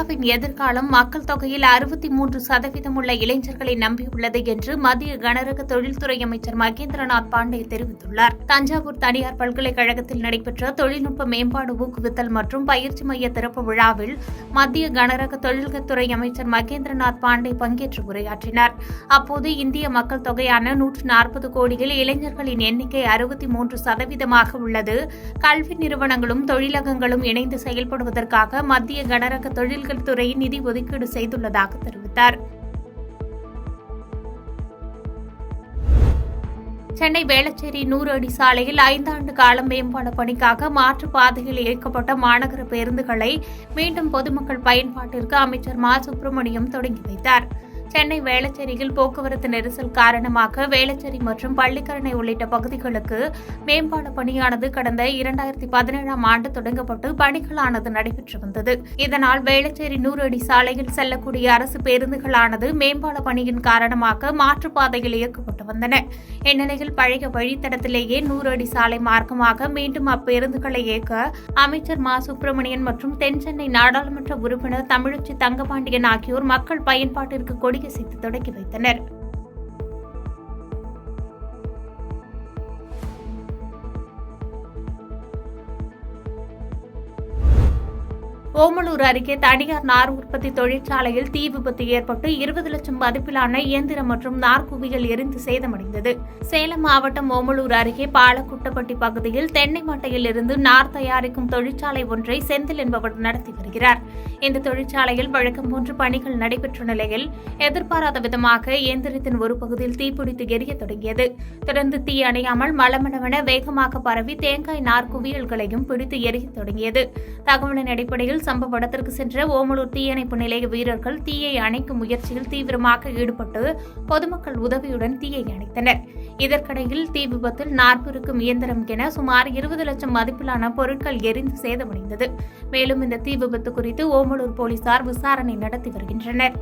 இந்தியாவின் எதிர்காலம் மக்கள் தொகையில் 63% உள்ள இளைஞர்களை நம்பியுள்ளது என்று மத்திய கனரக தொழில்துறை அமைச்சர் மகேந்திரநாத் பாண்டே தெரிவித்துள்ளார். தஞ்சாவூர் தனியார் பல்கலைக்கழகத்தில் நடைபெற்ற தொழில்நுட்ப மேம்பாடு ஊக்குவித்தல் மற்றும் பயிற்சி மைய திறப்பு விழாவில் மத்திய கனரக தொழில்துறை அமைச்சர் மகேந்திரநாத் பாண்டே பங்கேற்று உரையாற்றினார். அப்போது இந்திய மக்கள் தொகையான 140 கோடியில் இளைஞர்களின் எண்ணிக்கை 63% உள்ளது. கல்வி நிறுவனங்களும் தொழிலகங்களும் இணைந்து செயல்படுவதற்காக மத்திய கனரக தொழில்கள் துறை நிதி ஒதுக்கீடு செய்துள்ளதாக தெரிவித்தார். சென்னை வேளச்சேரி 100 அடி சாலையில் 5 ஆண்டு கால மேம்பாடு பணிக்காக மாற்றுப் பாதையில் இயக்கப்பட்ட மாநகர பேருந்துகளை மீண்டும் பொதுமக்கள் பயன்பாட்டிற்கு அமைச்சர் மா. சுப்பிரமணியம் தொடங்கி வைத்தார். சென்னை வேளச்சேரியில் போக்குவரத்து நெரிசல் காரணமாக வேளச்சேரி மற்றும் பள்ளிக்கரணை உள்ளிட்ட பகுதிகளுக்கு மேம்பாடு பணியானது கடந்த 2017ஆம் ஆண்டு தொடங்கப்பட்டு பணிகளானது நடைபெற்று வந்தது. இதனால் வேளச்சேரி 100 அடி சாலையில் செல்லக்கூடிய அரசு பேருந்துகளானது மேம்பாடு பணியின் காரணமாக மாற்றுப்பாதையில் இயக்கப்பட்டு வந்தன. இந்நிலையில் பழைய வழித்தடத்திலேயே 100 அடி சாலை மார்க்கமாக மீண்டும் அப்பேருந்துகளை இயக்க அமைச்சர் மா. சுப்பிரமணியன் மற்றும் தென்சென்னை நாடாளுமன்ற உறுப்பினர் தமிழச்சி தங்கபாண்டியன் ஆகியோர் மக்கள் பயன்பாட்டிற்கு கொடியசைத்து தொடங்கி வைத்தனர். ஓமலூர் அருகே தனியார் நார் உற்பத்தி தொழிற்சாலையில் தீ விபத்து ஏற்பட்டு 20 லட்சம் மதிப்பிலான இயந்திரம் மற்றும் நார்குவியல் எரிந்து சேதமடைந்தது. சேலம் மாவட்டம் ஓமலூர் அருகே பாலக்குட்டப்பட்டி பகுதியில் தென்னை மட்டையில் இருந்து நார் தயாரிக்கும் தொழிற்சாலை ஒன்றை செந்தில் என்பவர் நடத்தி வருகிறார். இந்த தொழிற்சாலையில் வழக்கம் போன்று பணிகள் நடைபெற்ற நிலையில் எதிர்பாராத விதமாக இயந்திரத்தின் ஒரு பகுதியில் தீப்பிடித்து எரிய தொடங்கியது. தொடர்ந்து தீ அணையாமல் மளமளவென வேகமாக பரவி தேங்காய் நார் குவியல்களையும் பிடித்து எரிய தொடங்கியது. தகவலின் அடிப்படையில் சம்பவ இடத்திற்கு சென்ற ஓமலூர் தீயணைப்பு நிலைய வீரர்கள் தீயை அணைக்கும் முயற்சியில் தீவிரமாக ஈடுபட்டு பொதுமக்கள் உதவியுடன் தீயை அணைத்தனர். இதற்கிடையில் தீ விபத்தில் நாற்பருக்கும் இயந்திரம் என சுமார் 20 லட்சம் மதிப்பிலான பொருட்கள் எரிந்து சேதமடைந்தது. மேலும் இந்த தீ விபத்து குறித்து ஓமலூர் போலீசார் விசாரணை நடத்தி வருகின்றனர்.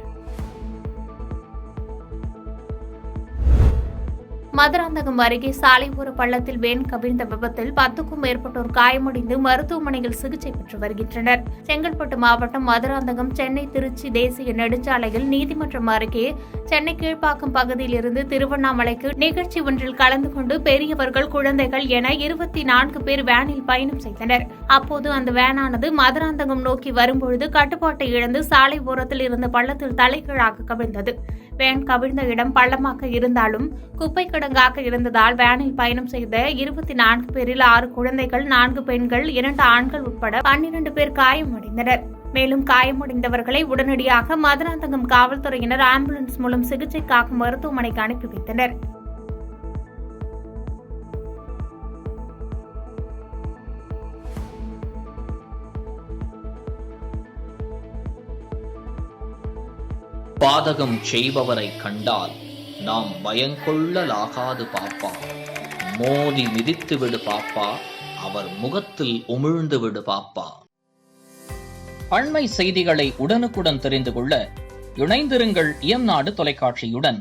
மதுராந்தகம் அருகே சாலை ஓர பள்ளத்தில் வேன் கவிழ்ந்த விபத்தில் 10க்கும் மேற்பட்டோர் காயமடைந்து மருத்துவமனையில் சிகிச்சை பெற்று வருகின்றனர். செங்கல்பட்டு மாவட்டம் மதுராந்தகம் சென்னை திருச்சி தேசிய நெடுஞ்சாலையில் நீதிமன்றம் அருகே சென்னை கீழ்ப்பாக்கம் பகுதியில் இருந்து திருவண்ணாமலைக்கு நிகழ்ச்சி ஒன்றில் கலந்து கொண்டு பெரியவர்கள் குழந்தைகள் என 24 பேர் வேனில் பயணம் செய்தனர். அப்போது அந்த வேனானது மதுராந்தகம் நோக்கி வரும்பொழுது கட்டுப்பாட்டை இழந்து சாலை ஓரத்தில் இருந்த பள்ளத்தில் தலைகீழாக கவிழ்ந்தது. வேன் கவிழ்ந்த இடம் பள்ளமாக இருந்தாலும் குப்பை கிடங்காக இருந்ததால் வேனில் பயணம் செய்த 24 பேரில் 6 குழந்தைகள், 4 பெண்கள், 2 ஆண்கள் உட்பட 12 பேர் காயமடைந்தனர். மேலும் காயமடைந்தவர்களை உடனடியாக மதுராந்தகம் காவல்துறையினர் ஆம்புலன்ஸ் மூலம் சிகிச்சைக்காக மருத்துவமனைக்கு அனுப்பி வைத்தனர். பாதகம் செய்பவரை கண்டால் நாம் பயங்கொள்ளலாகாது பாப்பா. மோதி மிதித்து விடு பாப்பா, அவர் முகத்தில் உமிழ்ந்து விடு பாப்பா. அண்மை செய்திகளை உடனுக்குடன் தெரிந்து கொள்ள இணைந்திருங்கள் இயம்நாடு தொலைக்காட்சியுடன்.